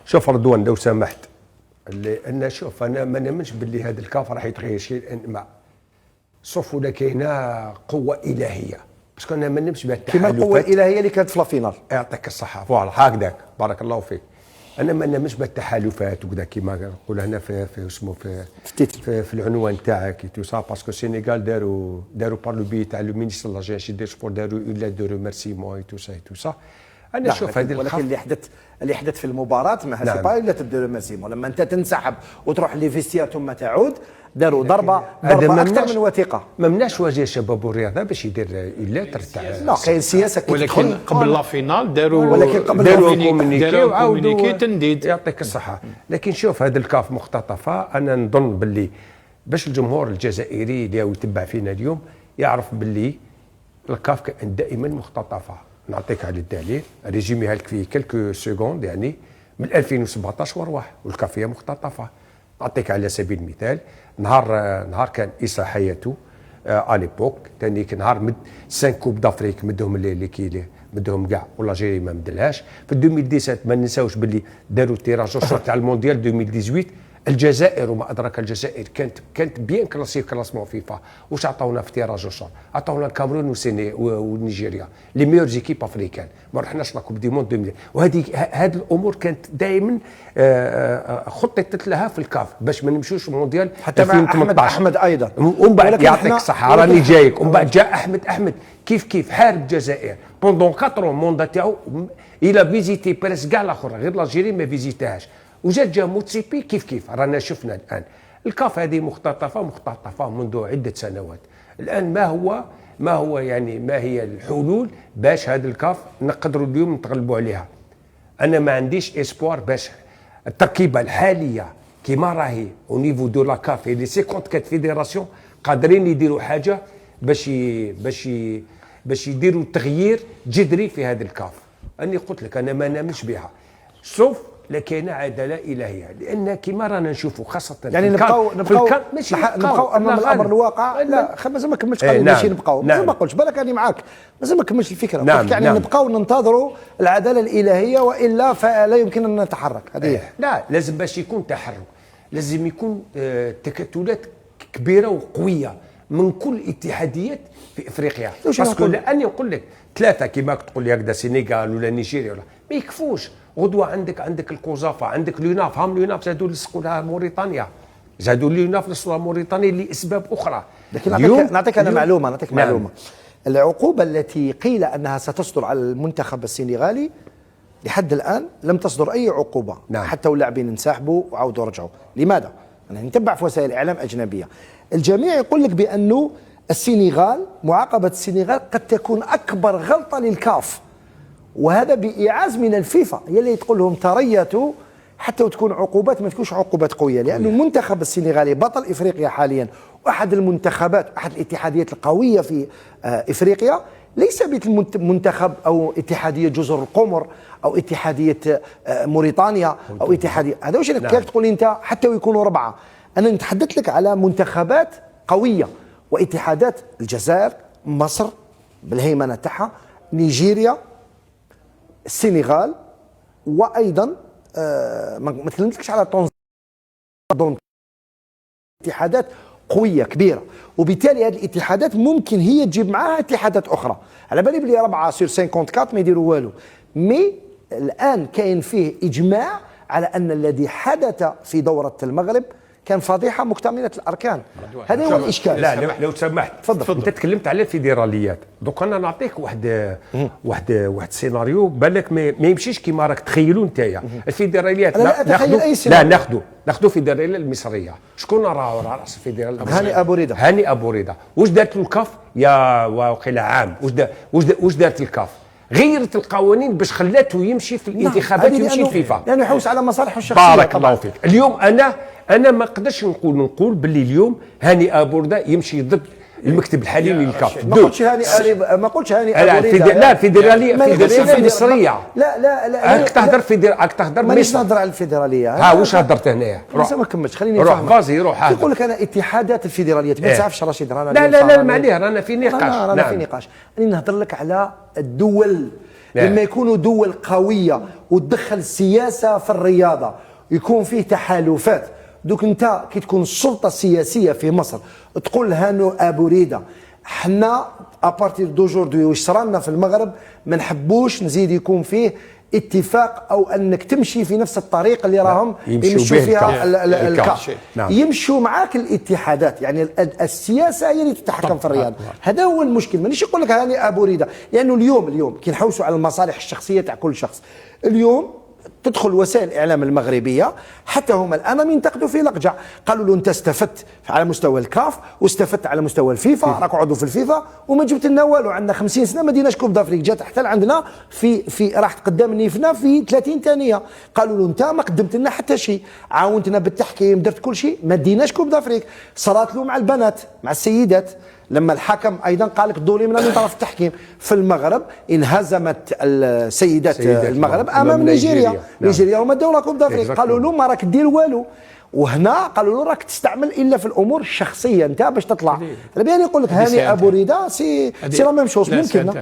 شوف رضوان لو سمحت، لان شوف انا ما نامنش باللي هذا الكاف راح يتغير شيء، ما صوف ولا كاينه قوه الهيه، باسكو انا ما نامنش بها كيما القوه الالهيه اللي كانت في لافينال. يعطيك الصحه، فوالا هكذاك، بارك الله فيك. انا ما نامنش بالتحالفات وكذا كيما نقول هنا في اسمه في العنوان تاعك تو سا، باسكو السينيغال داروا بار لو بي تاع لو مينيستر لا جي دي سبور، داروا اون لا دو ريميرسيمون تو سا. انا نشوف هذه ولكن اللي حدث في المباراه ما سي با الا تبدا ريميرسيمون، لما انت تنسحب وتروح لي فيستير ثم تعود داروا ضربه اكثر من وثيقه. ما مناش وزير الشباب والرياضه باش يدير الا تاع لا كاين سياسه، ولكن قبل لا فينال داروا كومونيكي تنديد. يعطيك الصحه. لكن شوف هذا الكاف مختطفه، انا نظن باللي باش الجمهور الجزائري اللي يتبع فينا اليوم يعرف باللي الكاف كان دائما مختطفه. نعطيك على الدليل، ريزوميها لك في كلكو سكوند، يعني من 2017 ورواح والكاف هي مختطفه. نعطيك على سبيل المثال نهار كان إيسا حياته اليبوك ثاني نهار مد 5 كوب دافريك مدهم اللي مدهم كاع والجيري ما مدلهاش. في 2017 ما ننساوش باللي داروا تيراج تاع المونديال 2018. الجزائر وما ادراك الجزائر كانت بيان كلاسي كلاسمون فيفا. واش عطاونا في تيراج الشهر؟ عطاونا الكاميرون ونيجيريا لي ميور زيكيب افريكان. ما رحناش لا كوب دي موند 2000. وهذه الامور كانت دائما خططت لها في الكاف باش ما نمشوش مونديال حتى مع احمد ايضا. ومن بعد يعطيك الصحه راني جايك. ومن بعد جاء احمد كيف حارب الجزائر بوندون 4 موندا تاعو. الى فيزيتي بريس كاع الاخر غير لاجيري ما فيزيتاهاش. وجا موتسيبي كيف رانا شفنا الان الكاف هذه مختطفه منذ عده سنوات. الان ما هو يعني ما هي الحلول باش هذا الكاف نقدروا اليوم نتغلبوا عليها؟ انا ما عنديش اسبوار باش التركيبه الحاليه كيما راهي او نيفو دو لا كاف لي 54 فيدراسيون قادرين يديروا حاجه باش يديروا تغيير جذري في هذا الكاف. اني قلت لك انا ما نامش بها سوف لكن عداله الهيه، لان كما رانا نشوفوا خاصه يعني نبقاو امام الامر الواقع. لا مازال ما كملتش قال ماشي نبقاو، مازال ما قلتش بالك راني معاك، مازال ما كملتش الفكره. يعني نبقاو ننتظروا العداله الالهيه والا فلا يمكن ان نتحرك. هذه لا لازم باش يكون تحرك لازم يكون تكتلات كبيره وقويه من كل الاتحاديات في افريقيا. باسكو لاني نقول لك ثلاثه كما تقول لي هكذا السنغال ولا نيجيريا ولا ما يكفوش. غدوه عندك الكوزافا، عندك لوناف، لوناف زادوا لصقوا لها موريتانيا، زادوا لوناف لصقوا موريتانيا لاسباب اخرى. لكن نعطيك انا معلومه. العقوبه التي قيل انها ستصدر على المنتخب السنغالي لحد الان لم تصدر اي عقوبه. حتى واللاعبين انسحبوا وعاودوا رجعوا. لماذا؟ انا نتبع في وسائل الاعلام اجنبيه، الجميع يقول لك بانه السنغال معاقبه السنغال قد تكون اكبر غلطه للكاف، وهذا بإيعاز من الفيفا هي اللي تقول لهم تريثوا حتى تكون عقوبات ما تكونش عقوبات قويه، لأن المنتخب السنغالي بطل افريقيا حاليا واحد المنتخبات احد الاتحاديات القويه في افريقيا، ليس منتخب او اتحاديه جزر القمر او اتحاديه موريتانيا او اتحاديه. هذا واش كيف تقول انت حتى ويكونوا 4. انا نتحدث لك على منتخبات قويه واتحادات الجزائر، مصر بالهيمنه تاعها، نيجيريا، السنغال، وايضا ما تكلمتلكش على تنظيم اتحادات قويه كبيره، وبالتالي هذه الاتحادات ممكن هي تجيب معاها اتحادات اخرى. على بالي بلي 4 سور 54 ما يديروا والو، مي الان كاين فيه اجماع على ان الذي حدث في دوره المغرب كان فضيحه مكتمله الاركان. هذا هو الاشكال. لا لو سمحت تفضل. انت تكلمت على الفيدراليات، دوك انا نعطيك واحد سيناريو بالك ما يمشيش كيما راك تخيلوا نتايا. الفيدراليات ناخذوا فيدراليه المصريه. شكون راه راس الفيدراليه المصريه؟ هاني ابو رضا. واش دارت الكاف يا وقيل عام؟ واش دارت الكاف؟ غيرت القوانين باش خلاته يمشي في الانتخابات ويمشي الفيفا، لانه يحوس على مصالحه الشخصيه. بارك الله فيك. اليوم انا ما نقدرش نقول باللي اليوم هاني ابو رضا يمشي ضد المكتب الحالي للكاف. ما قلتش هاني ابو رضا. لا فيدراليه مصريه. لا راك تهضر مانيش نهضر على الفيدراليه. واش هضرت هنايا؟ ما كملتش، خليني روح فازي روح. يقول لك انا اتحادات الفيدراليات ما تعرفش رشيد. لا معليه رانا في نقاش. رانا في نقاش. انا نهضر لك على الدول لما يكونوا دول قويه وتدخل السياسه في الرياضه، يكون فيه تحالفات. دوك انت كي تكون السلطه السياسيه في مصر تقول هانو ابو ريده حنا ابارتير دوجوردي واش صرالنا في المغرب ما نحبوش نزيد يكون فيه اتفاق او انك تمشي في نفس الطريق اللي راهم يمشوا فيها الكاف. نعم. يمشوا معاك الاتحادات، يعني السياسه هي اللي تتحكم في الرياضه. هذا هو المشكل. مانيش نقول لك هاني ابو ريده، لانه اليوم كي نحوسوا على المصالح الشخصيه تاع كل شخص، اليوم تدخل وسائل الاعلام المغربيه حتى هم الان ينتقدوا في لقجع، قالوا له انت استفدت على مستوى الكاف واستفدت على مستوى الفيفا، راك عضو في الفيفا وما جبت لنا والو. عندنا 50 سنه ما ديناش كوب دافريك، جات حتى لعندنا في راحت قدام نيفنا في 30 ثانيه. قالوا له انت ما قدمت لنا حتى شيء، عاونتنا بالتحكيم، درت كل شيء، ما ديناش كوب دافريك. صارت له مع البنات مع السيدات، لما الحكم ايضا قال لك ظلمنا من طرف التحكيم. في المغرب انهزمت السيدات المغرب امام نيجيريا. نيجيريا هما داو كوب دافريك، قالوا له ما راك دير والو. وهنا قالوا له راك تستعمل الا في الامور الشخصيه انت باش تطلع. بيان يقول لك هاني ابو ريده سي لا ميم شوز ممكن.